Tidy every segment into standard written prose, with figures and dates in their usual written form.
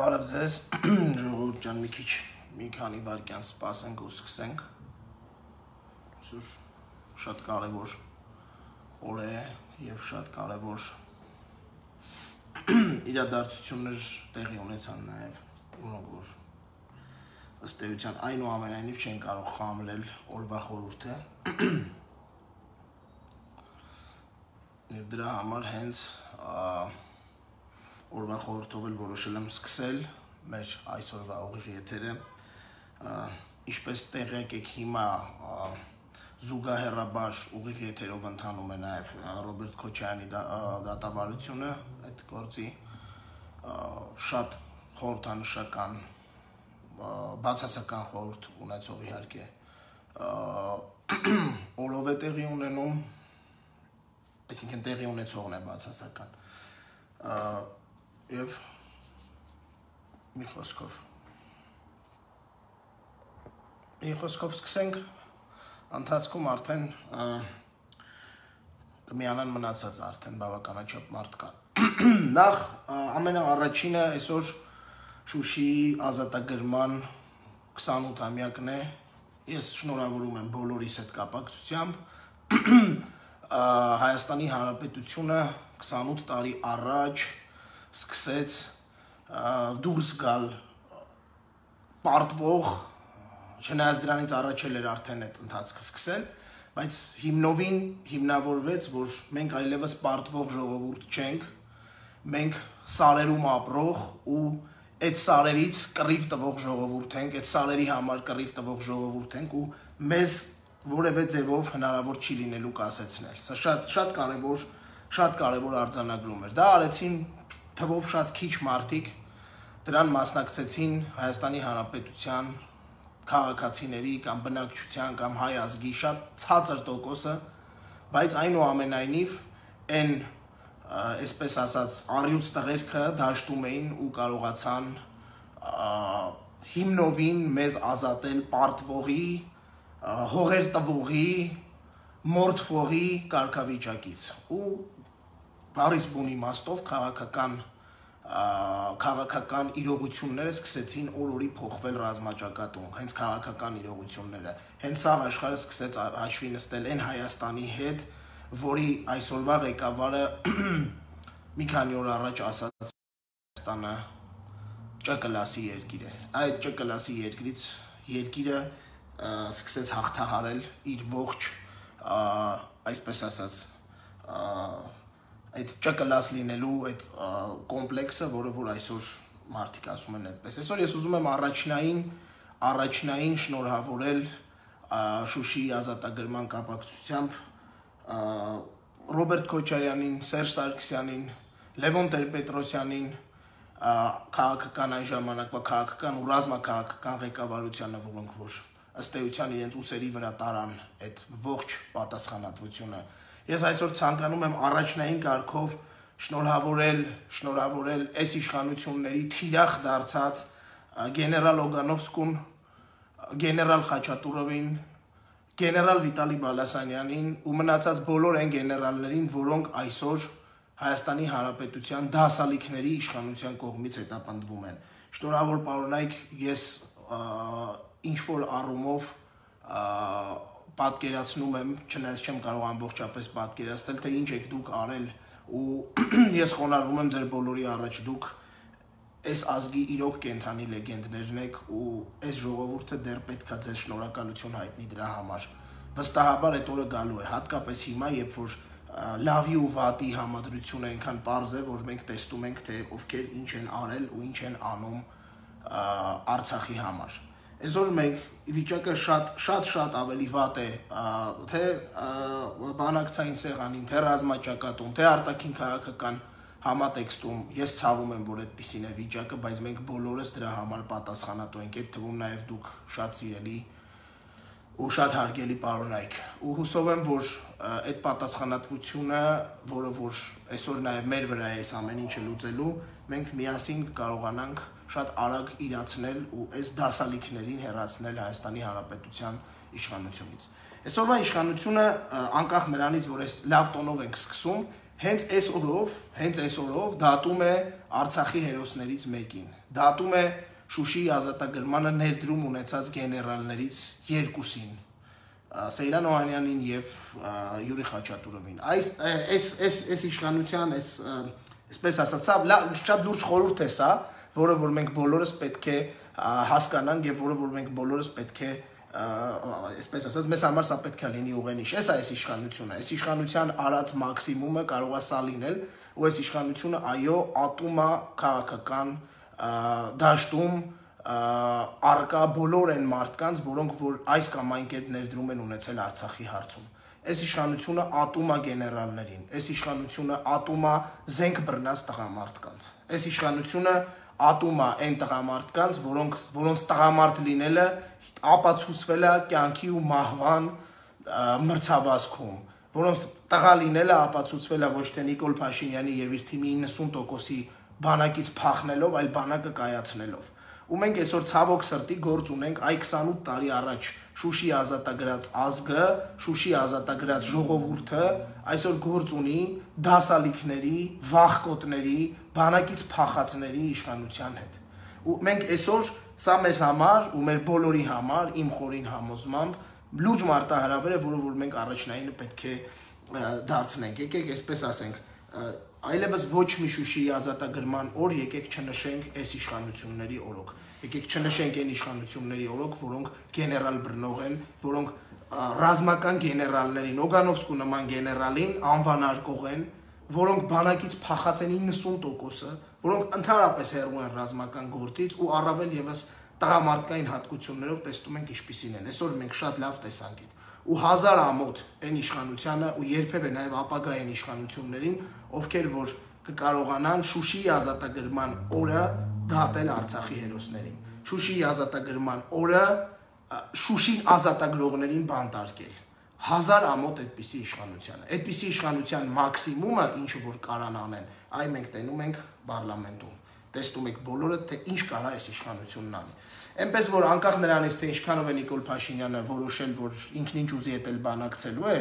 Բարև ձեզ, ժողովուրդ ջան, մի քանի վայրկյան սպասենք ու սկսենք։ Այսօր շատ կարևոր օր է եւ շատ կարևոր իրադարձություններ տեղի ունեցան նաեւ, որոնք որ ըստ էության այնուամենայնիվ չեն կարող խամրել օրվա խորհուրդը։ Եվ դրա համար հենց օրվա խորհրդով էլ որոշել եմ սկսել մեր այսօրվա ուղիղ եթերը, ինչպես տեղյակ եք հիմա զուգահեռաբար ուղիղ եթերով ընթանում է նաև Ռոբերտ Քոչարյանի դատավարությունը, այդ գործի շատ խորհրդանշական բացասական խորհուրդ ունեցող իհարկե օրով է տեղի ունենում, այսինքն տեղի ունեցողն է բացասական եւ մի խոսքով սկսենք ընթացքում արդեն կմիանան մնացած արդեն բավականաչափ մարդ կան նախ ամենաառաջինը այսօր Շուշիի ազատագրման 28-ամյակն է ես շնորհավորում եմ բոլորիս այդ կապակցությամբ Հայաստանի Հանրապետությունը 28 տարի առաջ սկսեց դուրս գալ պարտվող չնայած դրանից առաջ էր արդեն այդ ընթացքը սկսել բայց հիմնովին հիմնավորվեց որ մենք այլևս պարտվող ժողովուրդ չենք մենք սարերում ապրող ու այդ սարերից կռիվ տվող ժողովուրդ ենք այդ սարերի համար կռիվ տվող ժողովուրդ ենք ու մեզ որևէ ձևով հնարավոր չի լինելու կասեցնել սա շատ կարևոր արձանագրում էր դա արեցին թվով շատ քիչ մարդիկ դրան մասնակցեցին Հայաստանի Հանրապետության քաղաքացիների կամ բնակչության կամ հայ ազգի շատ ցածր տոկոսը բայց այնուամենայնիվ այն այսպես ասած առյուծ տղերքը դաշտում էին ու կարողացան հիմնովին մեզ ազատել պարտվողի հողեր տվողի մորթվողի կարգավիճակից ու Բարիս բուն իմաստով քաղաքական իրողությունները սկսեցին օր-օրի փոխվել ռազմաճակատում, հենց քաղաքական իրողությունները, հենց սա աշխարհը սկսեց հաշվի նստել այն Հայաստանի հետ, որի այսօրվա ղեկավարը մի քանի օր առաջ ասաց Հայաստանը Չ-կլասի երկիր է, այդ Չ-կլասի երկիրը սկսեց հաղթահարել իր ողջ, այսպես ասած, այդ Չ-կլաս լինելու այդ կոմպլեքսը, որը որ այսօր մարդիկ ասում են այդպես։ Այսօր ես ուզում եմ առաջնային շնորհավորել Շուշիի ազատագրման կապակցությամբ Ռոբերտ Քոչարյանին, Սերժ Սարգսյանին, Լևոն Տեր-Պետրոսյանին, քաղաքական այն ժամանակվա քաղաքական ու ռազմաքաղաքական ղեկավարությանը, որոնք որ ըստ էության իրենց ուսերի վրա տարան այդ ողջ պատասխանատվությունը Ես այսօր ցանկանում եմ առաջնային կարգով շնորհավորել այս իշխանությունների թիրախ դարձած գեներալ Օգանովսկուն, գեներալ Խաչատուրովին, գեներալ Վիտալի Բալասանյանին ու մնացած բոլոր այն գեներալներին, որոնք այսօր Հայաստանի Հանրապետության դասալիքների իշխանության կողմից հետապնդվում են։ Շնորհավոր պարոնայք, ես ինչ-որ առումով պատկերացնում եմ, չնայած չեմ կարող ամբողջապես պատկերացնել, թե ինչ եք դուք արել ու ես խոնարհվում եմ ձեր բոլորի առաջ դուք այս ազգի իրոք կենթանի լեգենդներն եք ու այս ժողովուրդը դեռ պետքա ձեզ շնորհակալություն հայտնի դրա համար։ Վստահաբար այդ օրը գալու է, հատկապես հիմա, երբ որ լավի ու վատի համադրությունը այնքան պարզ է, որ մենք տեսնում ենք, թե ովքեր ինչ են արել ու ինչ են անում Արցախի համար։ Այսօր մենք վիճակը շատ ավելի վատ է, թե բանակցային սեղանին, թե ռազմաճակատում, թե արտաքին քաղաքական համատեքստում, ես ցավում եմ, որ այդպիսին է վիճակը, բայց մենք բոլորս դրա համար պատասխանատու ենք, այդ թվում նաև դուք շատ սիրելի ու շատ հարգելի պարոնայք, ու հուսով եմ, որ այդ պատասխանատվությունը, որը որ այսօր նաև մեր վրա է այս ամեն ինչը լուծելու, մենք միասին կարողանանք շատ արագ իրացնել ու այս դասալիքներին հեռացնել Հայաստանի Հանրապետության իշխանությունից։ Այսօրվա իշխանությունը անկախ նրանից, որ այս լավ տոնով ենք սկսում, հենց այս օրով դատում է Արցախի հերոսներից մեկին, դատում է Շուշիի ազատագրմանը ներդրում ունեցած գեներալներից երկուսին, Սեյրան Օհանյանին և Յուրի Խաչատուրովին։ Այս իշխանության, այսպես ասած, շատ լուրջ խորհուրդ է սա, որը որ մենք բոլորս պետք է հասկանանք և որը որ մենք բոլորս պետք է, այսպես ասած, մեզ համար սա պետք է լինի ուղենիշ։ Էս է այս իշխանությունը, այս իշխանության արած մաքսիմումը կարող է սա լինել, ու այս իշխանությունը այո ատում է քաղաքական դաշտում արկա բոլոր են մարդկանց, որոնք որ այս կամ այն կերպ ներդրում են ունեցել Արցախի հարցում։ Այս իշխանությունը ատում է գեներալներին, այս իշխանությունը ատում է զենք բռնած տղամարդկանց, այս իշխանությունը ատում է այն տղամարդկանց, որոնց տղամարդ լինելը ապացուցվել է կյանքի ու մահվան մրցավազքում, որոնց տղա լինելը ապացուցվել է ոչ թե Նիկոլ Փաշինյանի և իր թիմի 90%-ի բանակից փախնելով, այլ բանակը կայացնելով։ Ու մենք այսօր ցավոք սրտի գործ ունենք այ 28 տարի առաջ Շուշի ազատագրած ազգը, Շուշի ազատագրած ժողովուրդը այսօր գործ ունի դասալիքների, վախկոտների, բանակից փախածների իշխանության հետ։ Ու մենք այսօր սա մեզ համար ու մեր բոլորի համար, իմ խորին համոզմամբ, լուրջ մարտահրավեր է, որը որ մենք առաջնայինը պետք է դարձնենք։ Եկեք այսպես ասենք, այլևս ոչ մի Շուշիի ազատագրման օր եկեք չնշենք այս իշխանությունների օրոք։ Եկեք չնշենք այն իշխանությունների օրոք, որոնք գեներալ բռնող են, որոնք ռազմական գեներալներին, Օգանովսկու նման գեներալին անվանարկող են, որոնք բանակից փախած են 90%-ը, որոնք ընդհանրապես հեռու են ռազմական գործից ու առավել ևս տղամարդկային հատկություններով տեսնում ենք ինչպիսին են։ Այսօր մենք շատ լավ տեսանք այդ։ Ու հազար ամոթ այն իշխանությանը ու երբևէ նաև ապագա այն իշխանություններին, ովքեր որ կկարողանան Շուշիի ազատագրման օրը դատել Արցախի հերոսներին, Շուշիի ազատագրման օրը Շուշին ազատագրողներին բանտարկել։ Հազար ամոթ այդպիսի իշխանությանը։ Այդպիսի իշխանության մաքսիմումը, ինչը որ կարան անեն, այ մենք տենում ենք պարլամենտում։ Տեսնում եք բոլորը, թե ինչ կարա այս իշխանությունն անի։ Այնպես որ անկախ նրանից, թե ինչքանով է Նիկոլ Փաշինյանը որոշել, որ ինքն ինչ ուզի էտել բանակցելու է,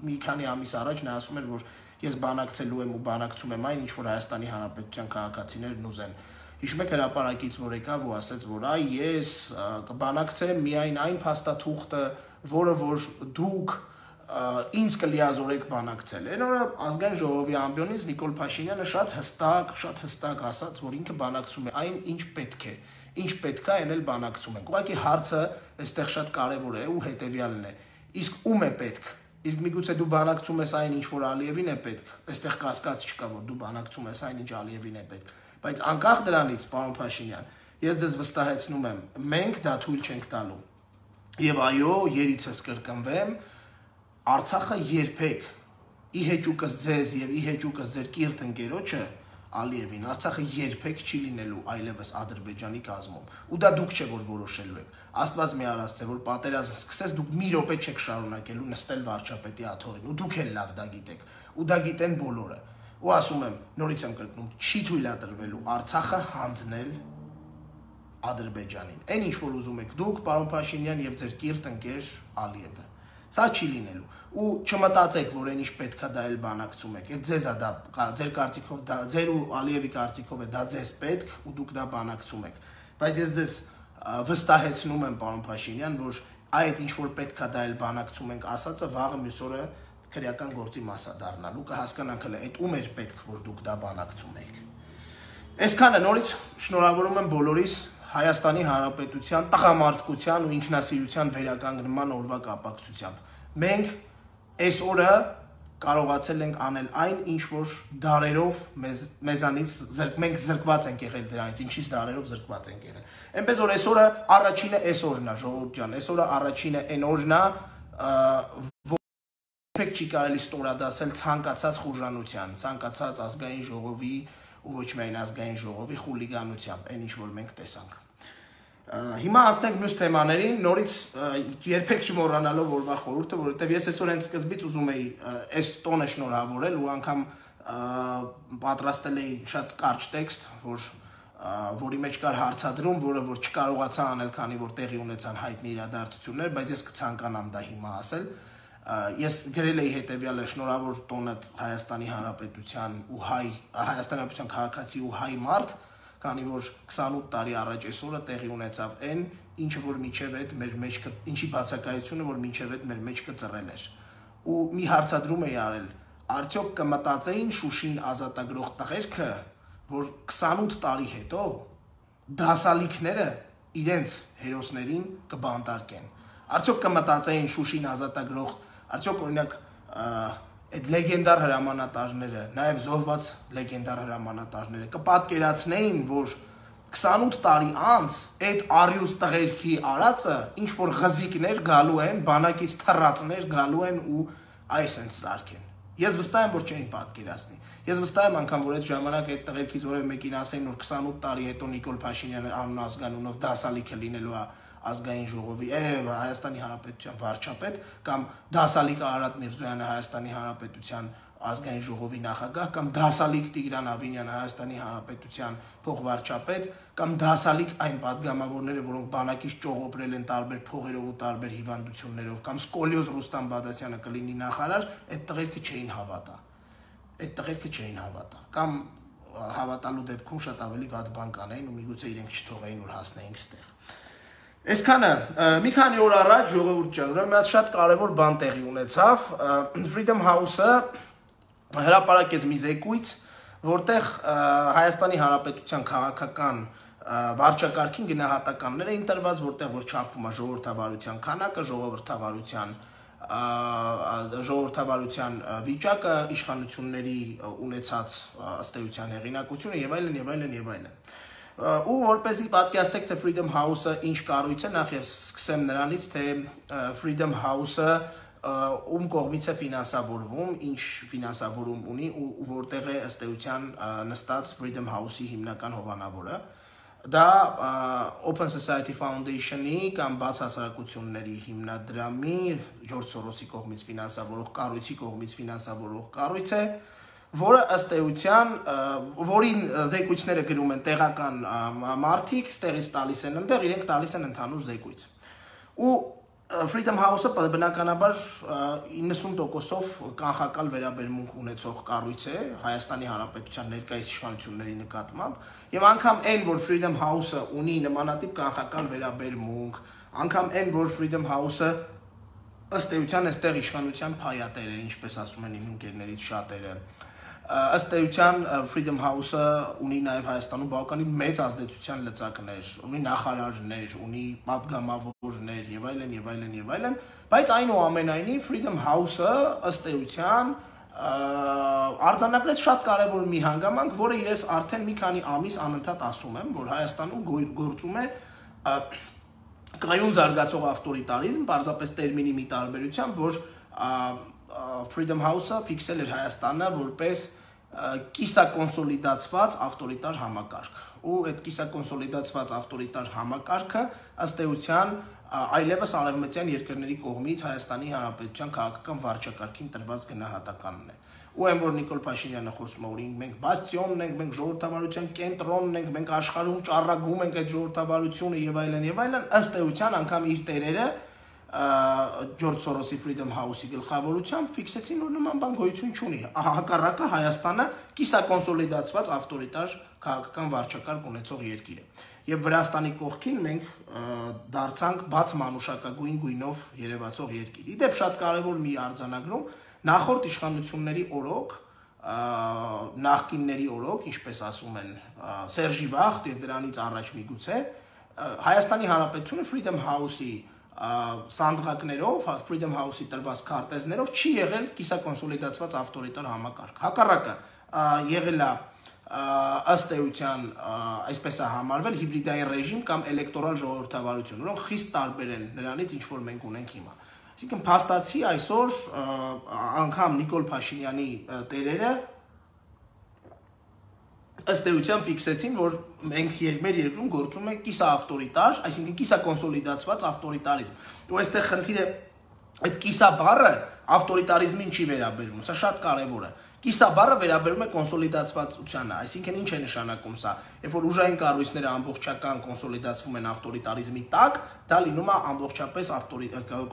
մի քանի ամիս առաջ նա ասում էր, որ ես բանակցելու եմ ու բանակցում եմ այն, ինչ որ Հայաստանի Հանրապետության քաղաքացիներն ուզեն։ Հիշում եք հրապարակից, որ եկավ ու ասաց, որ այ ես կբանակցեմ միայն այն փաստաթուղթը, որը որ դուք ինձ կլիազորեք բանակցել։ Այն օրը ազգային ժողովի ամբիոնից Նիկոլ Փաշինյանը շատ հստակ ասաց, որ ինքը բանակցում է այն, ինչ պետք է, այն էլ բանակցում ենք։ Ուղղակի հարցը այստեղ շատ կարևոր է ու հետևյալն է։ Իսկ ում է պետք։ Իսկ միգուցե դու բանակցում ես այն, ինչ որ Ալիևին է պետք։ Այստեղ կասկած չկա, որ դու բանակցում ես այն, ինչ Ալիևին է պետք։ Բայց անկախ դրանից, պարոն Փաշինյան, ես ձեզ վստահեցնում եմ, մենք դա թույլ չենք տալու։ Եվ այո, երիցս կրկնվեմ, Արցախը երբեք ի հեճուկս ձեզ եւ ի հեճուկս ձեր կիրթ ընկերոջը Ալիևին, Արցախը երբեք չի լինելու այլևս Ադրբեջանի կազմում։ Ու դա դուք չէ որ որոշելու եք։ Աստված մի արասցե, որ պատերազմ սկսես, դուք մի րոպե չեք շարունակելու նստել վարչապետի աթոռին, ու դուք էլ լավ դա գիտեք։ Ու դա գիտեն բոլորը։ Ու ասում եմ, նորից եմ կրկնում, չի թույլատրվելու Արցախը հանձնել Ադրբեջանին։ Այն ինչ որ ուզում եք դուք, պարոն Փաշինյան եւ ձեր կիրթ ընկեր Ալիևը։ Սա չի լինելու։ Ու չմտածեք, որ այն ինչ պետքա դա էլ բանակցում եք։ Այդ ձեզ է դա, ձեր կարծիքով դա, ձեր ու Ալիևի կարծիքով է դա ձեզ պետք ու դուք դա բանակցում եք։ Բայց ես ձեզ վստահեցնում եմ, պարոն Փաշինյան, որ այդ ինչ որ պետքա դա էլ բանակցում ենք ասածը վաղը մյուս օրը քրեական գործի մասա դառնալու կհասկանանք հələ այդ ում էր պետք, որ դուք դա բանակցում եք։ Այսքանը նորից շնորհավորում եմ բոլորիս Հայաստանի Հանրապետության տղամարդկության ու ինքնասիրության վերականգնման օրվա կապակցությամբ։ Մենք այս օրը կարողացել ենք անել այն, ինչ որ դարերով մեզանից մենք զրկված ենք եղել դրանից, ինչից դարերով զրկված ենք եղել։ Այնպես որ այս օրը առաջինը այս օրն է, ժողովուրդ ջան, այս օրը առաջինը այն օրն է, որ երբեք չի կարելի ստորադասել ցանկացած խուժանության, ցանկացած ազգային ժողովի ու ոչ միայն ազգային ժողովի խուլիգանությամբ, այն ինչ որ մենք տեսանք։ Հիմա անցնենք մյուս թեմաներին, նորից երբեք չմոռանալով օրվա խորհուրդը, որովհետև ես այսօր հենց սկզբից ուզում էի այս տոնը շնորհավորել ու անգամ պատրաստել էի շատ կարճ տեքստ, որի մեջ կար հարցադրում, որը որ չկարողացա անել, քանի որ տեղի ունեցան հայտնի իրադարձություններ, բայց ես կցանկանամ դա հիմա ասել։ ես գրել էի հետևյալը շնորհավոր տոնդ Հայաստանի Հանրապետության ու Հայաստանի Հանրապետության քաղաքացի ու հայ մարդ, քանի որ 28 տարի առաջ այսօրը տեղի ունեցավ այն, ինչը որ միջև այդ մեր մեջ ինչի բացակայությունը որ միջև այդ մեր մեջ կծռել էր։ Ու մի հարցադրում էի արել, արդյոք կմտածեին Շուշին ազատագրող տղերքը, որ 28 տարի հետո դասալիքները իրենց հերոսներին կբանտարկեն։ Արդյոք կմտածեին Շուշին ազատագրող, արդյոք օրինակ այդ լեգենդար հրամանատարները, նաև զոհված լեգենդար հրամանատարները կպատկերացնեին, որ 28 տարի անց այդ առյուծ տղերքի արածը ինչ որ ղզիկներ գալու են, բանակից թռածներ գալու են ու այսենց սարքեն։ Ես վստահ եմ, որ չէին պատկերացնի։ Ես վստահ եմ անգամ, որ այդ ժամանակ այդ տղերքից որևէ մեկին ասեին, որ 28 տարի հետո Նիկոլ Փաշինյանը անուն ազգանունով դասալիքը լինելու է ազգային ժողովի Հայաստանի Հանրապետության վարչապետ կամ դասալիկ Արարատ Միրզոյանը Հայաստանի Հանրապետության ազգային ժողովի նախագահ կամ դասալիկ Տիգրան Ավինյանը Հայաստանի Հանրապետության փոխվարչապետ կամ դասալիկ այն падգամավորները, որոնք բանակից ճողոպրել են տարբեր փողերով ու տարբեր հիվանդություններով կամ Սկոլիոզ Ռուստամ Բադասյանը կլինի նախարար, այդ տղերքը չէին հավատա։ Այդ տղերքը չէին հավատա կամ հավատալու դեպքում շատ ավելի վատ բան կանեին ու միգուցե իրենք չթողեին, որ հասնեինք ստեղ։ Այսքանը մի քանի օր առաջ ժողովուրդ ջան, ուրեմն մի շատ կարևոր բան տեղի ունեցավ, Freedom House-ը հրապարակեց մի զեկույց, որտեղ Հայաստանի Հանրապետության քաղաքական վարչակարգին գնահատականներ էին տրված, որտեղ որ չափվում է ժողովրդավարության քանակը, ժողովրդավարության վիճակը, իշխանությունների ունեցած ըստ էության հեղինակությունը եւ այլն եւ այլն եւ այլն։ Ու որպեսզի պատկերացնեք, թե Freedom House-ը ինչ կառույց է, նախ եւ սկսեմ նրանից, թե Freedom House-ը ում կողմից է ֆինանսավորվում, ինչ ֆինանսավորում ունի ու որտեղ է ըստ էության նստած Freedom House-ի հիմնական հովանավորը։ Դա Open Society Foundation-ի կամ Բաց հասարակությունների հիմնադրամի Ջորջ Սորոսի կողմից ֆինանսավորող կառույցի կողմից ֆինանսավորող կառույց է, որը ըստ էության, որին զեկույցները գրում են տեղական մարդիկ, ստեղից տալիս են ընդեղ, իրենք տալիս են ընդհանուր զեկույց։ Ու Freedom House-ը բնականաբար 90%-ով կանխակալ վերաբերմունք ունեցող կառույց է Հայաստանի Հանրապետության ներկայիս իշխանությունների նկատմամբ, եւ անգամ այն, որ Freedom House-ը ունի նմանատիպ կանխակալ վերաբերմունք, անգամ այն, որ Freedom House-ը ըստ էության այստեղ իշխանության փայատեր է, ինչպես ասում են իմ ընկերներից շատերը, ըստ էության Freedom House-ը ունի նաև Հայաստանում բավականին մեծ ազդեցության լծակներ, ունի նախարարներ, ունի падգամավորներ եւ այլն եւ այլն եւ այլն, բայց այնուամենայնիվ Freedom House-ը ըստ էության արձանագրեց շատ կարևոր մի հանգամանք, որը ես արդեն մի քանի ամիս անընդհատ ասում եմ, որ Հայաստանում գործում է կայուն զարգացող ավտորիտարիզմ, պարզապես տերմինի մի տարբերությամբ, որ Freedom House-ը ֆիքսել էր Հայաստանը որպես կիսակոնսոլիդացված ավտորիտար համակարգ։ Ու այդ կիսակոնսոլիդացված ավտորիտար համակարգը ըստ էության այլևս արևմտյան երկրների կողմից Հայաստանի Հանրապետության քաղաքական վարչակարգին տրված գնահատականն է։ Ու այն որ Նիկոլ Փաշինյանը խոսում է, որ մենք բաստիոնն ենք, մենք ժողովրդավարության կենտրոնն ենք, մենք աշխարհում ճառագում ենք այդ ժողովրդավարությունը եւ այլն, ըստ էության անգամ իր տերերը Ջորջ Սորոսի Freedom House-ի գլխավորությամբ ֆիքսեցին, որ նման բան գոյություն չունի։ Հակառակը Հայաստանը կիսակոնսոլիդացված ավտորիտար քաղաքական վարչակարգ ունեցող երկիր է։ Եվ Վրաստանի կողքին մենք դարձանք բաց մանուշակագույն գույնով երևացող երկիր։ Իդեպ շատ կարևոր մի արձանագրում, նախորդ իշխանությունների օրոք, նախկինների օրոք, ինչպես ասում են, Սերժի Վախտ եւ դրանից առաջ միգուցե, Հայաստանի Հանրապետությունը Freedom House-ի սանդղակներով, Freedom House-ի տրված քարտեզներով չի եղել կիսակոնսոլիդացված ավտորիտար համակարգ։ Հակառակը եղել է ըստ էության այսպես է համարվել հիբրիդային ռեժիմ կամ էլեկտորալ ժողովրդավարություն, որոնք խիստ տարբեր են նրանից, ինչ որ մենք ունենք հիմա։ Այսինքն փաստացի այսօր անգամ Նիկոլ Փաշինյանի տերերը ըստ էության ֆիքսեցին, որ մենք մեր երկրում գործում է կիսաավտորիտար, այսինքն կիսակոնսոլիդացված ավտորիտարիզմ։ Ու այստեղ խնդիրը այդ կիսա բառը ավտորիտարիզմին չի վերաբերվում, սա շատ կարևոր է։ Կիսա բառը վերաբերում է կոնսոլիդացվածությանը, այսինքն ինչ է նշանակում սա։ Երբ որ ուժային կառույցները ամբողջական կոնսոլիդացվում են ավտորիտարիզմի տակ, դա լինում է ամբողջապես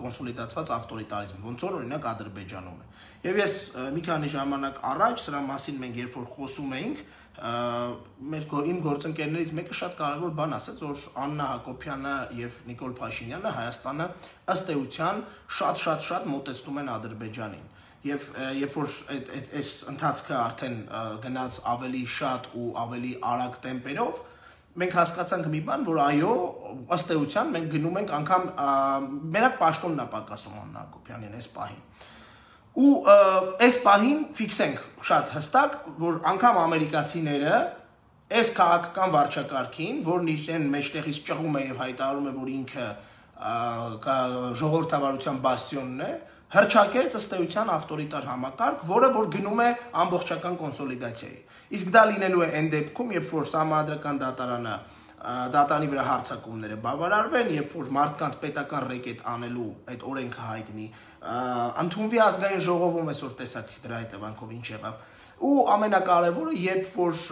կոնսոլիդացված ավտորիտարիզմ, ոնց որ օրինակ Ադրբեջանում է։ Եվ ես մի քանի ժամանակ առաջ սրա մասին մենք երբ որ խոսում էինք, իմ գործընկերներից մեկը շատ կարևոր բան ասաց, որ Աննա Հակոբյանը եւ Նիկոլ Փաշինյանը Հայաստանը ըստ էության շատ մոտեցնում են Ադրբեջանին։ Եվ երբ որ այս ընթացքը արդեն գնաց ավելի շատ ու ավելի արագ տեմպերով, մենք հասկացանք մի բան, որ այո, ըստ էության մենք գնում ենք անգամ մենակ պաշտոնն է պակասում Աննա Հակոբյանին այս պահին։ Ու այս պահին ֆիքսենք շատ հստակ, որ անգամ ամերիկացիները այս քաղաքական վարչակարգին, որն իրեն մեջտեղից ճղում է եւ հայտարարում է, որ ինքը ժողովրդավարության բաստիոնն է, հրճակեց ըստ էության ավտորիտար համակարգ, որը որ գնում է ամբողջական կոնսոլիդացիայի։ Իսկ դա լինելու է այն դեպքում, երբ որ Սահմանադրական դատարանը դատարանի վրա հարձակումները բավարարվեն, երբ որ մարդկանց պետական ռեկետ անելու այդ օրենքը հայտնի, ընդունվի ազգային ժողովում այսօր տեսակ դրա հետևանքով ինչ եղավ։ Ու ամենակարևորը, երբ որ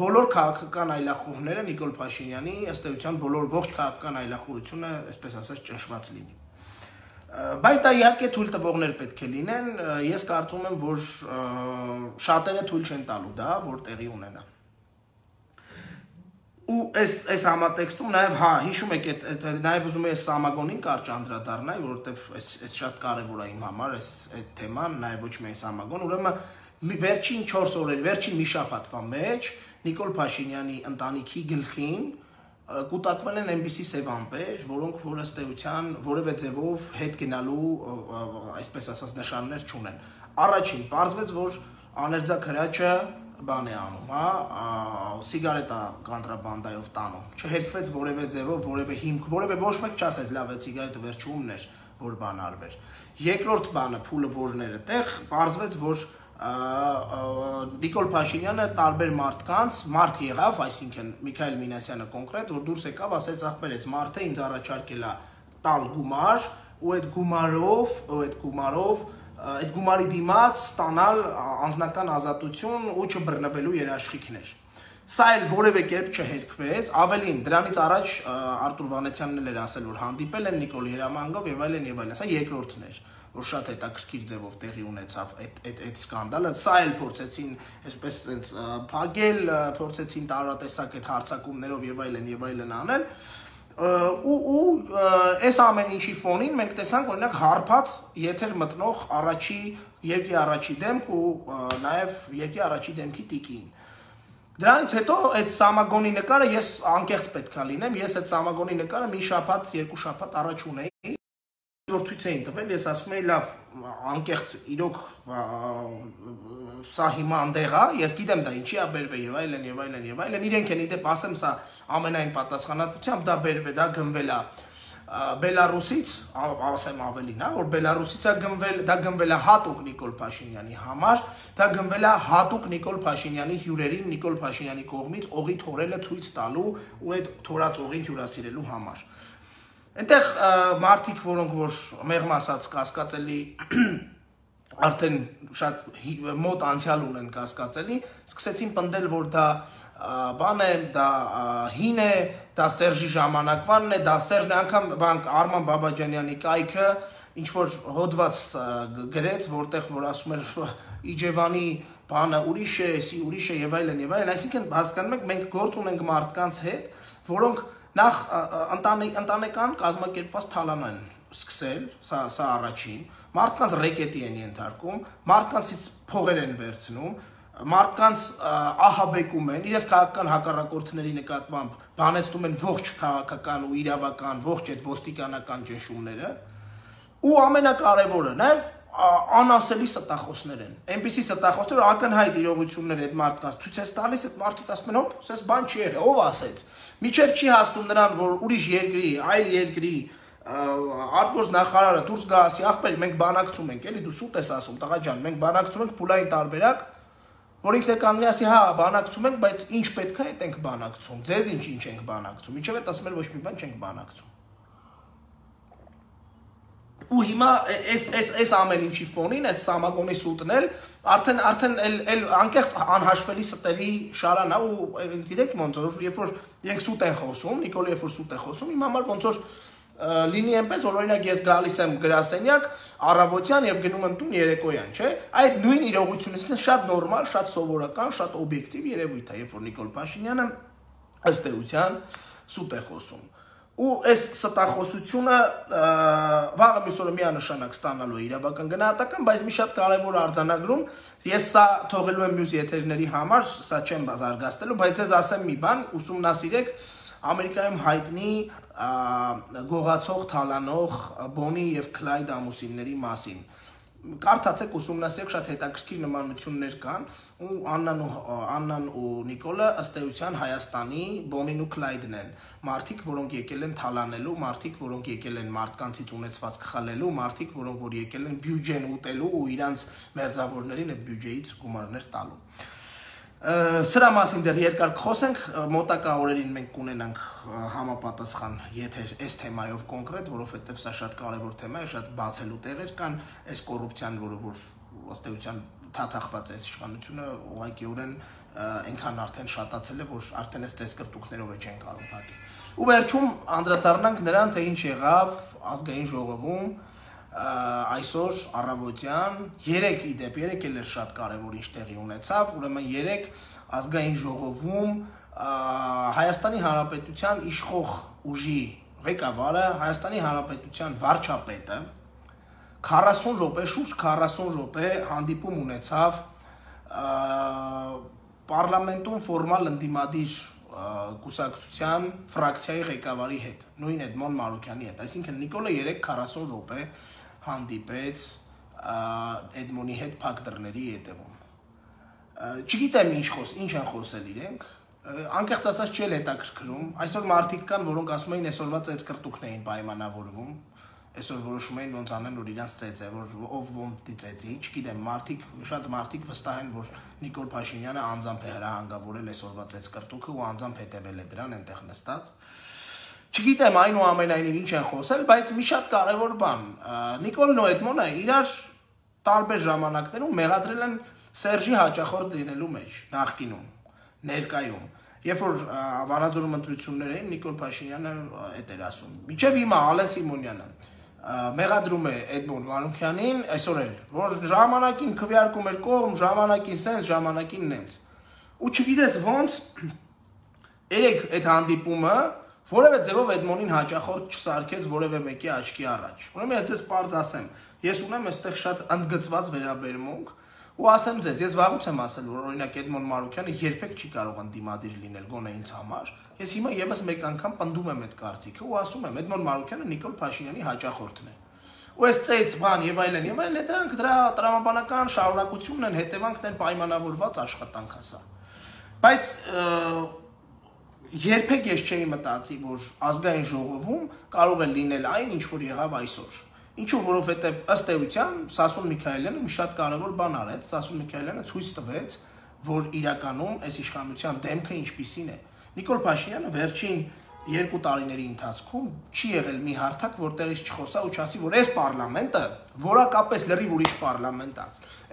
բոլոր քաղաքական այլախոհները Նիկոլ Փաշինյանի ըստ էության բոլոր ողջ քաղաքական այլախոհությունը, այսպես ասած, ճնշված լինի։ Բայց դա իհարկե թույլ տվողներ պետք է լինեն, ես կարծում եմ, որ շատերը թույլ չեն տալու դա, որ տեղի ունենա։ Ու այս համատեքստում նաև հիշում եք նաև ուզում եմ Սամագոնին կարճ անդրադառնալ, որովհետև այս շատ կարևոր է իմ համար այդ թեման, նաև ոչ միայն Սամագոն, ուրեմն վերջին 4 օրերի, վերջին մի շաբաթվա մեջ Նիկոլ Փաշինյանի ընտանիքի գլխին կուտակվել են այնպիսի սև ամպեր, որոնք որ ըստ էության որևէ ձևով հետ գնալու, այսպես ասած, նշաններ չունեն։ Առաջին պարզվեց, որ աներձակ հրաչը բան է անում, սիգարետա կոնտրաբանդայով տանում, չհերքվեց որևէ ձևով, որևէ հիմք, որևէ ոչ մեկ չասեց, լավ է սիգարետը վերջումն էր, որ բան արվեր։ Երկրորդ բանը, փուլը որներ է տեղ, պարզվեց, որ Նիկոլ Փաշինյանը տարբեր մարդկանց մարդ եղավ, այսինքն Միքայել Մինասյանը կոնկրետ, որ դուրս եկավ, ասեց ախպեր, այս մարդը ինձ առաջարկել է տալ գումար, ու այդ գումարի դիմաց ստանալ անձնական ազատություն ու չբռնվելու երաշխիքներ։ Սա էլ որևէ կերպ չհերքվեց, ավելին դրանից առաջ Արտուր Վանեցյանն էր ասել, որ հանդիպել են Նիկոլ Երամանգով եւ այլն, սա երկրորդն էր, որ շատ հետաքրքիր ձևով տեղի ունեցավ այդ սկանդալը, սա էլ փորձեցին այսպես փակել, փորձեցին տարատեսակ այդ հարձակումներով եւ այլն անել, ու այս ամեն ինչի ֆոնին մենք տեսանք օրինակ հարբած եթեր մտնող երկրի առաջի դեմք ու նաեւ երկրի առաջի դեմքի տիկին։ Դրանից հետո այդ Սամագոնի նկարը ես անկեղծ պետքա լինեմ, ես այդ Սամագոնի նկարը մի շաբաթ, երկու շաբաթ առաջ ունեի, որ ցույց էին տվել, ես ասում էի լավ, անկեղծ իրոք սա հիմա անդեղ է, ես գիտեմ դա ինչի է բերվել եւ այլն, իրենք են իդեպ ասեմ սա ամենայն պատասխանատվությամբ դա բերվել, դա գնվել է Բելարուսից, ասեմ ավելին, որ Բելարուսից դա գնվել է հատուկ Նիկոլ Փաշինյանի համար, դա գնվել է հատուկ Նիկոլ Փաշինյանի հյուրերին, Նիկոլ Փաշինյանի կողմից օղի թորելը ցույց տալու ու այդ թորած օղին հյուրասիրելու համար։ Այնտեղ մարդիկ, որոնք որ մեղմ ասած կասկածելի արդեն շատ մոտ անցյալ ունեն կասկածելի, սկսեցին պնդել, որ դա բան է, դա հին է, դա Սերժի ժամանակվանն է, դա Սերժն է, անգամ Արման Բաբաջանյանի կայքը ինչ որ հոդված գրեց, որտեղ որ ասում էր Իջևանի բանը ուրիշ է, էսի ուրիշ է եւ այլն, այսինքն հասկանում եք, մենք գործ ունենք մարդկանց հետ, որոնք նախ ընտանեկան կազմակերպված թալան են սկսել, սա առաջին, մարդկանց ռեկետի են ենթարկում, մարդկանցից փողեր են վերցնում, մարդկանց ահաբեկում են, իրենց քաղաքական հակառակորդների նկատմամբ բանեցնում են ողջ քաղաքական ու իրավական, ողջ այդ ոստիկանական ճնշումները, ու ամենակարևորը նաև անասելի ստախոսներ են, այնպիսի ստախոսներ, որ ակնհայտ իրողություններ այդ մարդկանց ցույց է տալիս, այդ մարդիկ ասում են, հոպ, սես բան չի եղել, ով ասեց, միջև չի հասնում նրան, որ ուրիշ երկրի, այլ երկրի արտգործ նախարարը դուրս գա ասի, ախպեր, մենք բանակցում ենք, էլի դու սուտ ես ասում, տղա ջան, մենք բանակցում ենք փուլային տարբերակ, որ ինքն է կանգնի ասի, հա, բանակցում ենք, բայց ինչ պետք է այդ ենք բանակցում, ձեզ ինչ ենք բանակցում, ինչև այդ ասում են ոչ մի բան չենք բանակցում։ ու հիմա այս ամեն ինչի ֆոնին այս Սամագոնի սուտն էլ արդեն անկեղծ անհաշվելի ստերի շարան է ու գիտեք ոնց որ երբ որ իրենք սուտ են խոսում Նիկոլը երբ որ սուտ է խոսում իմ համար ոնց որ լինի այնպես որ օրինակ ես գալիս եմ գրասենյակ առավոտյան եւ գնում եմ տուն երեկոյան չէ այդ նույն իրողությունից շատ նորմալ շատ սովորական շատ օբյեկտիվ երևույթ է երբ որ Նիկոլ Փաշինյանը ըստ էության սուտ է խոսում ու այս ստախոսությունը վաղը մյուս օրը միանշանակ ստանալու է իրավական գնահատական, բայց մի շատ կարևոր արձանագրում, ես սա թողելու եմ մյուս եթերների համար, սա չեմ զարգացնելու, բայց ձեզ ասեմ մի բան, ուսումնասիրեք Ամերիկայում հայտնի գողացող թալանող Բոնի եւ Քլայդ ամուսինների մասին։ Կարդացեք ուսումնասիրեք շատ հետաքրքիր նմանություններ կան ու Աննան ու Նիկոլը ըստ էության Հայաստանի Բոնին ու Քլայդն են մարդիկ որոնք եկել են թալանելու մարդիկ որոնք եկել են մարդկանցից ունեցվածք խլելու մարդիկ որոնք որ եկել են բյուջեն ուտելու ու իրանց մերձավորներին այդ բյուջեից գումարներ տալու Սրա մասին դեռ երկար կխոսենք, մոտակա օրերին մենք կունենանք համապատասխան եթեր այս թեմայով կոնկրետ, որովհետև սա շատ կարևոր թեմա է, շատ բացելու տեղեր կան, այս կոռուպցիան, որը որ ըստ էության թաթախված է իշխանությունը, ուղղակիորեն այնքան արդեն շատացել է, որ արդեն այս ծեսկրտուկներով է չեն կարող փակել։ Ու վերջում անդրադառնանք նրան, թե ինչ եղավ ազգային ժողովում այսօր առավոտյան 3 իդեպ 3 էլ շատ կարևոր ինչ տեղի ունեցավ, ուրեմն 3 ազգային ժողովում Հայաստանի Հանրապետության իշխող ուժի ղեկավարը, Հայաստանի Հանրապետության վարչապետը 40 րոպե, շուրջ 40 րոպե հանդիպում ունեցավ պարլամենտում ֆորմալ ընդդիմադիր կուսակցության ֆրակցիայի ղեկավարի հետ, նույն Էդմոն Մարուկյանի հետ, այսինքն Նիկոլը 3-40 րոպե հանդիպեց Էդմոնի հետ փակ դռների ետևում։ Չգիտեմ ինչ են խոսել իրենք, անկեղծ ասած չի հետաքրքրում, այսօր մարդիկ կան, որոնք ասում էին այսօրվա ծեծկրտուկն էին պայմանավորվում, այսօր որոշում էին ոնց անեն, որ իրանց ծեծ է, որ ով ոմտի ծեծի, չգիտեմ, շատ մարդիկ վստահ են, որ Նիկոլ Փաշինյանը անձամբ է հրահանգավորել այսօրվա ծեծկրտուկը ու անձամբ հետևել է դրան այնտեղ նստած։ Չգիտեմ այնուամենայնիվ ինչ են խոսել, բայց մի շատ կարևոր բան, Նիկոլն ու Էդմոնը իրար տարբեր ժամանակներում մեղադրել են Սերժի հաճախորդ լինելու մեջ, նախկինում, ներկայում, երբ որ Վանաձորում ընտրություններ էին, Նիկոլ Փաշինյանը էդ էր ասում, մինչև հիմա Ալեն Սիմոնյանը մեղադրում է Էդմոն Մանուկյանին, այսօր էլ, որ ժամանակին քվեարկում էր կողմ, ժամանակին սենց, ժամանակին նենց, ու չգիտես ոնց, երեք այդ հանդիպումը որևէ ձևով Էդմոնին հաճախորդ չսարքեց որևէ մեկի աչքի առաջ։ Ուրեմն ես ձեզ պարզ ասեմ, ես ունեմ այստեղ շատ ընդգծված վերաբերմունք ու ասեմ ձեզ, ես վաղուց եմ ասել, որ օրինակ Էդմոն Մարուկյանը երբեք չի կարող ընդդիմադիր լինել գոնե ինձ համար։ Ես հիմա եւս մեկ անգամ պնդում եմ այդ կարծիքը ու ասում եմ Էդմոն Մարուկյանը Նիկոլ Փաշինյանի հաճախորդն է։ Ու այս ծեծ բան եւ այլն, դրանք դրա տրամաբանական շարունակությունն են, հետևանքն են պայմանավորված աշխատանք ասա։ Բայց երբեք ես չէի մտածի, որ ազգային ժողովում կարող է լինել այն, ինչ որ եղավ այսօր։ Ինչու, որովհետև ըստ էության Սասուն Միքայելյանը մի շատ կարևոր բան արեց, Սասուն Միքայելյանը ցույց տվեց, որ իրականում այս իշխանության դեմքը ինչպիսին է։ Նիկոլ Փաշինյանը վերջին 2 տարիների ընթացքում չի եղել մի հարթակ, որտեղից չխոսա ու չասի, որ այս պարլամենտը որակապես լրիվ ուրիշ պարլամենտ է։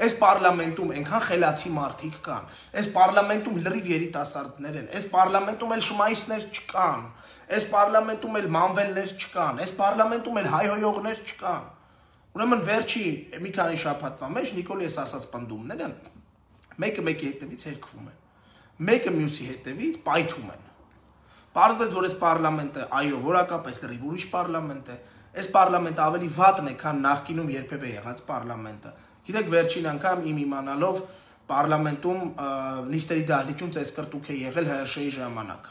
Այս պարլամենտում այնքան խելացի մարդիկ կան, այս պարլամենտում լրիվ երիտասարդներ են, այս պարլամենտում էլ շմայիսներ չկան, այս պարլամենտում էլ մանվելներ չկան, այս պարլամենտում էլ հայհոյողներ չկան։ Ուրեմն վերջի մի քանի շաբաթվա մեջ Նիկոլի այս ասած պնդումները մեկը մեկի հետևից հերկվում են, մեկը մյուսի հետևից պայթում են։ Պարզվեց, որ այս պարլամենտը, այո, որակապես լրիվ ուրիշ պարլամենտ է, այս պարլամենտը ավելի վատն է, քան նախկինում երբևէ եղած պարլամենտը։ Գիտեք, վերջին անգամ իմ իմանալով պարլամենտում նիստերի դահլիճում ծեծկրտուկ է եղել ՀՀՇ-ի ժամանակ։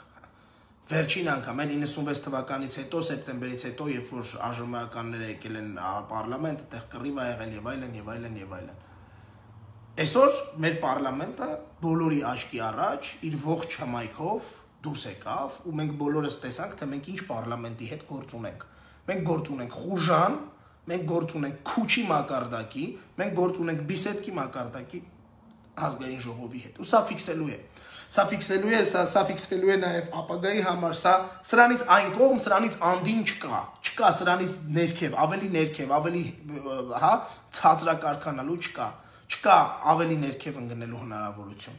Վերջին անգամ, այն 96 թվականից հետո, սեպտեմբերից հետո, երբ որ ԱԺՄ-ականները եկել են պարլամենտ, այդտեղ կռիվ ա եղել եւ այլն եւ այլն եւ այլն։ Այսօր մեր պարլամենտը բոլորի աչքի առաջ իր ողջ հմայքով դուրս եկավ ու մենք բոլորս տեսանք, թե մենք ինչ պարլամենտի հետ գործ ունենք։ Մենք գործ ունենք խուժան, մենք գործ ունենք քուչի մակարդակի, մենք գործ ունենք բիսեդկի մակարդակի ազգային ժողովի հետ։ Ու սա ֆիքսելու է։ Սա ֆիքսվելու է նաև ապագայի համար, սրանից այն կողմ, սրանից անդին չկա, սրանից ներքև, ավելի հա, ցածրակարգանալու չկա ավելի ներքև ընկնելու հնարավորություն։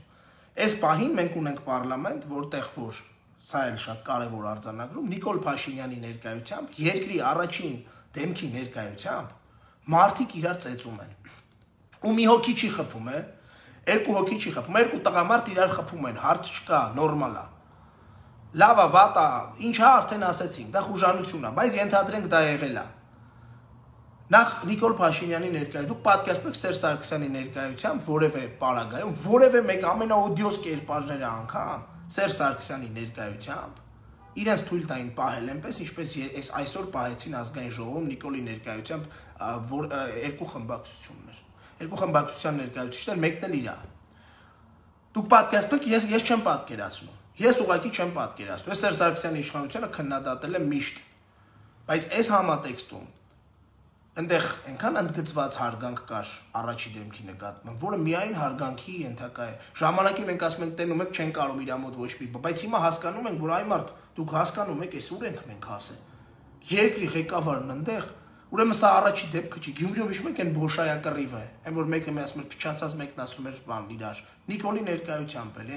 Այս պահին մենք ունենք պարլամենտ, որտեղ որ սա էլ շատ կարևոր արձանագրում, Նիկոլ Փաշինյանի ներկայությամբ, երկրի առաջին դեմքի ներկայությամբ մարդիկ իրար ծեծում են։ Ու մի հոգի չի խփում, երկու հոգի չի խփում, երկու տղամարդ իրար խփում են, հարց չկա, նորմալ է։ Լավ է, վատ է, ինչ է արդեն ասեցինք, դա խուժանություն է, բայց ենթադրենք դա եղել է։ Նախ Նիկոլ Փաշինյանի ներկայությամբ, դուք պատկերացնեք Սերժ Սարգսյանի ներկայությամբ որևէ պարագայում, որևէ մեկ ամենաօդիոս կերպարները անգամ Սերժ Սարգսյանի ներկայությամբ իրենց թույլ տային պահել այնպես, ինչպես այսօր պահեցին ազգային ժողովում Նիկոլի ներկայությամբ երկու խմբակցություններ։ Երկու խմբակցության ներկայացուցիչներ, մեկն էլ իրա։ Դուք պատկերացնեք, ես չեմ պատկերացնում։ Ես ուղղակի չեմ պատկերացնում։ Ես Սերժ Սարգսյանի իշխանությունը քննադատել եմ միշտ։ Բայց այս համատեքստում այնտեղ այնքան ընդգծված հարգանք կար առաջի դեմքի նկատմամբ, որը միայն հարգանքի ենթակա է։ Ժամանակի մենք ասում ենք տենում եք չեն կարող իր մոտ ոչ մի բան, բայց հիմա հասկանում ենք, որ այ մարդ դուք հասկանում եք, այս ուր ենք մենք հասել։ Երկրի ղեկավարն այնտեղ, ուրեմն սա առաջի դեպքը չի։ Գյումրիում հիշում եք այն Բոշայակռիվը, այն որ մեկը ասում էր փչացած մեկն ասում էր բան իրար։ Նիկոլի ներկայությամբ էլ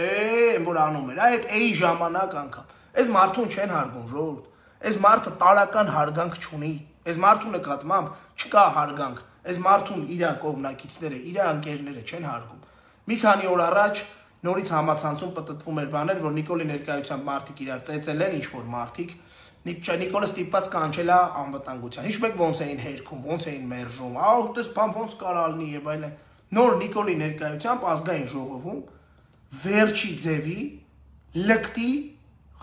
այն որ անում էր, այդ էի ժամանակ անգամ։ Այս մարդուն չեն հարգում ժողովուրդ։ Այս մարդը տարական հարգանք չունի։ Այս մարդու նկատմամբ չկա հարգանք, այս մարդուն իր կողմնակիցները, իր ընկերները չեն հարգում։ Մի քանի օր առաջ նորից համացանցում պտտվում էր բաներ, որ Նիկոլի ներկայությամբ մարդիկ իրար ծեծել են, ինչ-որ մարդիկ, Նիկոլը ստիպված կանչել է անվտանգության։ Հիշում եք ոնց էին հերքում, ոնց էին մերժում, դες բան ոնց կարա լինի եւ այլն։ Նոր Նիկոլի ներկայությամբ ազգային ժողովում վերջի ձևի լկտի,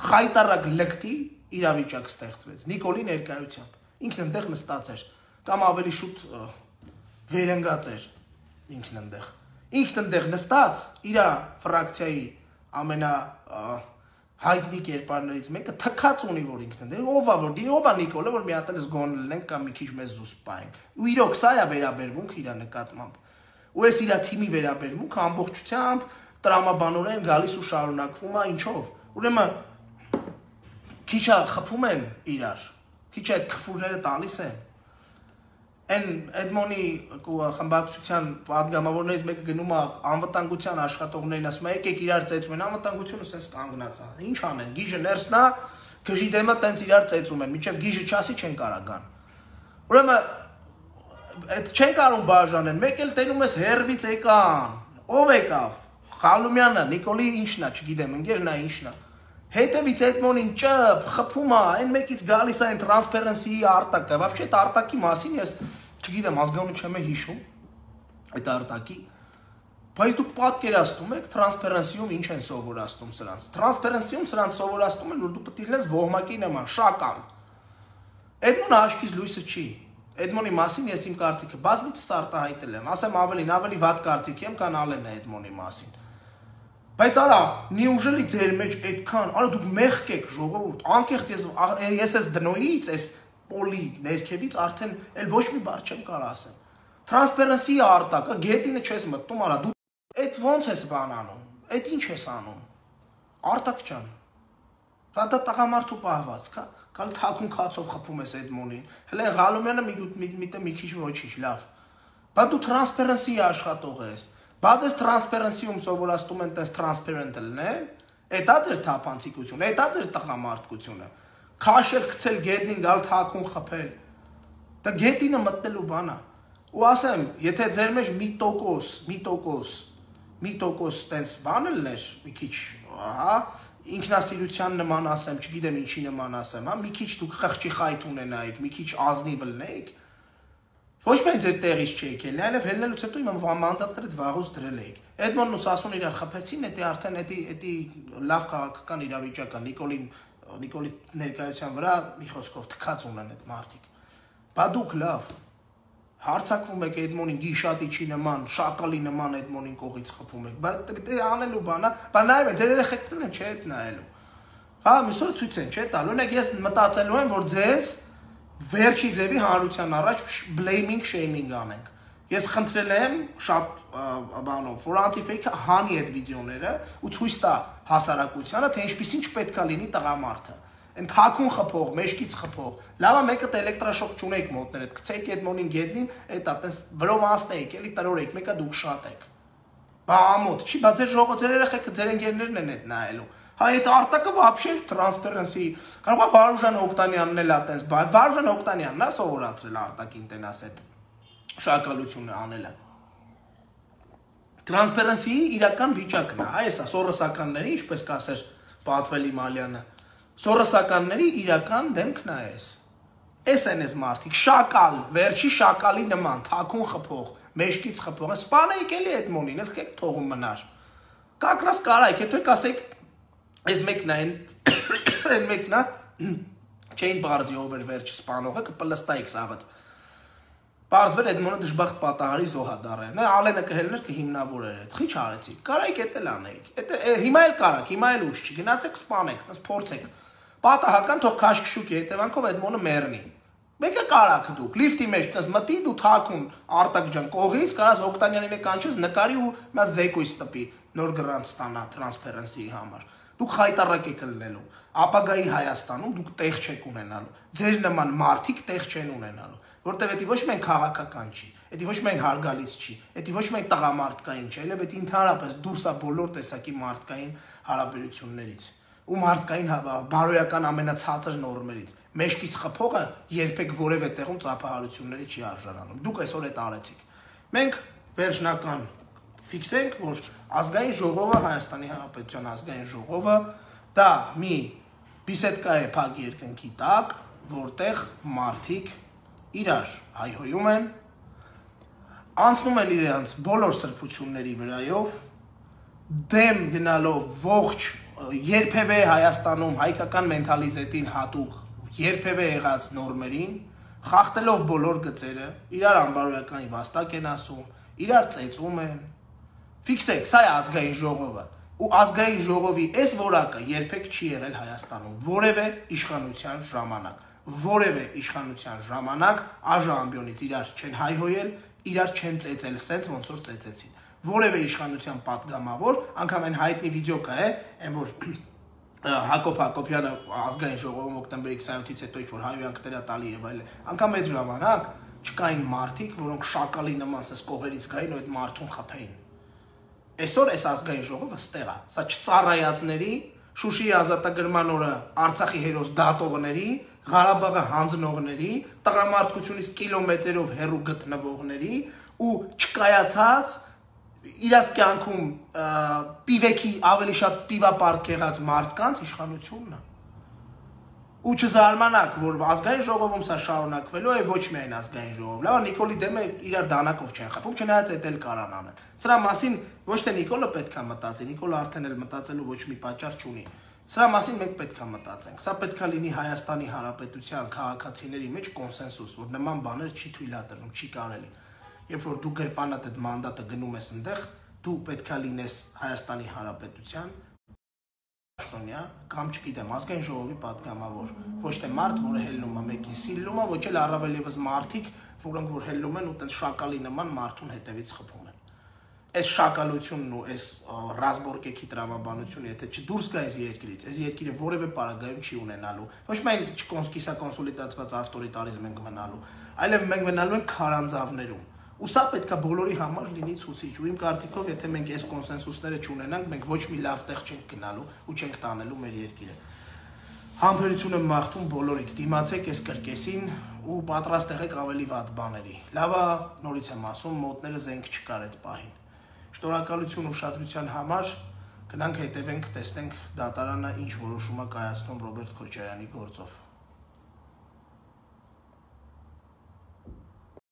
խայտարակ լկտի իրավիճակ ստեղծվեց Նիկոլի ներկայությամբ։ Ինքն այնտեղ նստած էր, կամ ավելի շուտ վերընկած էր ինքն այնտեղ։ Ինքն այնտեղ նստած իր ֆրակցիայի ամենահայտնի կերպարներից մեկը թքած ունի, որ ինքն այնտեղ ով է Նիկոլը, որ մի հատ էլ զգոն լինենք կամ մի քիչ մեզ զուսպային։ Ու իրոք սա է վերաբերմունք իր նկատմամբ։ Ու այս իր թիմի վերաբերմունքը ամբողջությամբ տրամաբանորեն գալիս ու շարունակվում է ինչով։ Ուրեմն քիչ խփում են իրար։ Քիչ այդ քֆուրները տալիս են։ Այն Էդմոնի խմբակցության падգամավորներից մեկը գնում է անվտանգության աշխատողներին, ասում է եկեք իրար ծեծում են, անվտանգությունը սենց կանգնած է։ Ինչ անեն, գիժը ներսնա, գժի դեմը տենց իրար ծեծում են, մինչև գիժը չասի չեն կարա գան։ Ուրեմն այդ չեն կարող բաժանեն, մեկ էլ տենում ես հերվից եկան, ով եկավ, Խալումյանը, Նիկոլի ինչն է, չգիտեմ, ընկերն է ինչն է։ Հետևից Էդմոնին ճպ, խփում է, այն մեկից գալիս է այն տրանսպերենսիի արտակը, вообще այդ արտակի մասին ես չգիտեմ, ազգանուն չեմ հիշում, այդ արտակի, բայց դուք պատկերացնում եք տրանսպերենսիում ինչ են սովորացնում սրանց։ Տրանսպերենսիում սրանց սովորացնում են, որ դու պետք է լինես ոհմակի նման, շակալ։ Էդմոնը աչքից լույսը չի։ Էդմոնի մասին ես իմ կարծիքը բազմիցս արտահայտել եմ, ասեմ ավելի վատ կարծիք եմ, քան Ալենը Էդմոնի մասին։ Բայց արա, նիուժելի ձեր մեջ այդքան, արա դուք մեղք եք ժողովուրդ, անկեղծ ես այս դնոյից, այս պոլի ներքևից արդեն էլ ոչ մի բառ չեմ կարող ասեմ։ Տրանսպերենսիի արտակը, գետինը չես մտնում, արա դու այդ ոնց ես բան անում, այդ ինչ ես անում։ Արտակ ջան։ Դա տղամարդու պահվածք, կալ թաքուն քացով խփում ես Էդմոնին։ Հələ Ղալումյանը մի քիչ ոչինչ, լավ։ Բայց դու տրանսպերենսիի աշխատող ես։ Բայց այս տրանսպերենսիում սովորացնում են տես տրանսպերենտ լինել, էտա ձեր թափանցիկությունը, էտա ձեր տղամարդկությունը, քաշել, գցել գետնին, գալ թաքուն խփել, դա գետինը մտնելու բան է, ու ասեմ, եթե ձեր մեջ մի տոկոս տենց բան լիներ, մի քիչ, ինքնասիրության նման ասեմ, չգիտեմ ինչի նման ասեմ, մի քիչ դուք խղճի խայտ ունենայիք, մի քիչ ազնիվ լինեիք, ոչ միայն ձեր տեղից չեք ելնի, այլև հելնելուց հետո իմ մանդատները վաղուց դրել էիք։ Էդմոնն ու Սասուն իրար խփեցին, դա արդեն էդի լավ քաղաքական իրավիճակ է, Նիկոլի ներկայության վրա մի խոսքով թքած ունեն այդ մարդիկ։ Բա դուք լավ հարցակվում եք Էդմոնին գիշատիչի նման, շակալի նման Էդմոնին կողից խփում եք, բայց դա անելու բան է, բա նայում են, ձեր երեխեքն են չէ այդ նայելու։ Հա, միսօր ցույց են, չէ՞ տալու, օրինակ ես մտածելու եմ, որ ձեզ վերջի ձևի հանրության առաջ blaming shaming անենք։ Ես խնդրել եմ շատ բանով, որ Anti-Fake-ը հանի այդ վիդեոները ու ցույց տա հասարակությանը, թե ինչպեսին չպետք է լինի տղամարդը։ Այն թաքուն խփող, մեջքից խփող։ Լավ է մեկը էլեկտրաշոկ չունեք մոտներդ, գցեք այդ մոնին գետնին, այդ այտենց վրով անցնեիք, էլի տրորեք, մեկը դուք շատ եք։ Բա ամոթ, չի, բա ձեր ժողովրդի երեխեքը ձեր ընկերներն են այդ նայելու։ Հա այդ արտակը вообще transparency կարող է Վարուժան Օկտանյանն էլ այտենց, բա Վարուժան Օկտանյանն է սովորացրել արտակին տենաս այդ շակալությունը անելը։ Transparency-ի իրական վիճակն է, այս է սորոսականների, ինչպես կասեր Պատվելի Մալյանը, սորոսականների իրական դեմքն է այս։ Էս են այս մարդիկ, շակալ, վերջի շակալի նման, թաքուն խփող, մեջքից խփող, սպանեիք էլի այդ մոնին, էլ կեք թողում մնար։ Կակրաս կարայք, հետո եք ասեք, այս մեկն է, այն մեկն է, չէին բարձի ով էր վերջի սպանողը, կպլստայիք սաղըտ։ Պարզվեր այդ մոնը դժբախտ պատահարի զոհադար է, Ալենը կհելներ կհիմնավոր էր այդ, խիչ արեցիք, կարայիք էտ էլ անեիք, հիմա էլ կարակ, հիմա էլ ուշ չի, գնացեք սպանեք, փորձեք, պատահական թող քաշքշուկի հետևանքով այդ մոնը մեռնի, մեկը կարակ դուք, լիֆտի մեջ մտի դու թաքուն Արտակ ջան կողից, կարաս Օկտանյանին է կանչես նկարի ու նա զեկույց տպի, նոր գրանտ ստանա transparency-ի համար, դուք խայտարակ եք լինելու, ապագայի Հայաստանում դուք տեղ չեք ունենալու, ձեր նման մարդիկ տեղ չեն ունենալու, որտեվ դա ոչ միայն քաղաքական չի, դա ոչ միայն հարգալից չի, դա ոչ միայն տղամարդկային չի, այլև դա ընդհանրապես դուրս է բոլոր տեսակի մարդկային հարաբերություններից ու մարդկային բարոյական ամենացածր նորմերից։ Մեջքից խփողը երբեք որևէ տեղում ծափահարությունների չի արժանանում։ Դուք այսօր այդ արեցիք։ Մենք վերջնական ֆիքսենք, որ ազգային ժողովը, Հայաստանի Հանրապետության ազգային ժողովը դա մի բիսեդկա է փակ երկնքի տակ, որտեղ մարդիկ իրար հայհոյում են, անցնում են իրենց բոլոր սրբությունների վրայով, դեմ գնալով ողջ երբևէ Հայաստանում հայկական մենթալիտետին հատուկ երբևէ եղած նորմերին, խախտելով բոլոր գծերը, իրար անբարոյական վաստակ են ասում, իրար ծեծում են, ֆիքսեք, սա է ազգային ժողովը, ու ազգային ժողովի այս որակը երբեք չի եղել Հայաստանում, որևէ իշխանության ժամանակ, որևէ իշխանության ժամանակ աժա ամբյոնից իրար չեն հայհոյել, իրար չեն ծեծել սենց ոնց որ ծեծեցին, որևէ իշխանության պատգամավոր, անգամ այն հայտնի վիդեո կա է, այն որ Հակոբ Հակոբյանը ազգային ժողովում օկտեմբերի 27-ից հետո ինչ-որ հայհոյանքներ է տալի եւ այլն, անգամ այդ ժամանակ չկային մարդիկ, որոնք շակալի նման սես կողերից գային ու այդ մարդուն խփեին։ Այսօր այս ազգային ժողովը ստեղ է, սա չծառայածների, Շուշիի ազատագրման օրը Արցախի հերոս դատողների, Ղարաբաղը հանձնողների, տղամարդկությունից կիլոմետրերով հեռու գտնվողների ու չկայացած իրաց կյանքում պիվեքի ավելի շատ պիվապարկ եղած մարդկանց իշխանությունն է։ Ու չզարմանաք, որ ազգային ժողովում սա շարունակվելու է ոչ միայն ազգային ժողով։ Լավ, Նիկոլի դեմը իրար դանակով չեն խփում, չնայած այդ էլ կարան անեն։ Սրա մասին ոչ թե Նիկոլը պետք է մտածի, Նիկոլը արդեն էլ մտածելու ոչ մի պատճառ չունի։ Սրա մասին մենք պետք է մտածենք։ Սա պետք է լինի Հայաստանի Հանրապետության քաղաքացիների մեջ կոնսենսուս, որ նման բաներ չի թույլատրվում, չի կարելի։ Երբ որ դու գրպանատ այդ մանդատը գնում ես այնտեղ, դու պետք է լինես Հայաստանի Հանրապետության կամ չգիտեմ, ազգային ժողովի պատգամավոր, ոչ թե մարդ, որը հելնում է մեկին սիլում է, ոչ էլ առավել ևս մարդիկ, որոնք որ հելնում են ու տենց շակալի նման մարդուն հետևից խփում են։ Այս շակալությունն ու այս ռազմորկեքի տրամաբանությունը, եթե չդուրս գա այս երկրից, այս երկիրը որևէ պարագայում չի ունենալու, ոչ միայն կիսակոնսոլիդացված ավտորիտարիզմ ենք մնալու, այլև մենք մնալու ենք քարանձավներում։ Ու սա պետք է բոլորի համար լինի ցուցիչ, ու իմ կարծիքով, եթե մենք այս կոնսենսուսները չունենանք, մենք ոչ մի լավ տեղ չենք գնալու ու չենք տանելու մեր երկիրը։ Համբերություն եմ մաղթում բոլորիդ, դիմացեք այս կրկեսին ու պատրաստ եղեք ավելի վատ բաների։ Լավա, նորից եմ ասում, մոտները զենք չկար այդ պահին։ Շնորհակալություն ուշադրության համար, գնանք հետևենք, տեսնենք դատարանը ինչ որոշում է կայացնում Ռոբերտ Քոչարյանի գործով։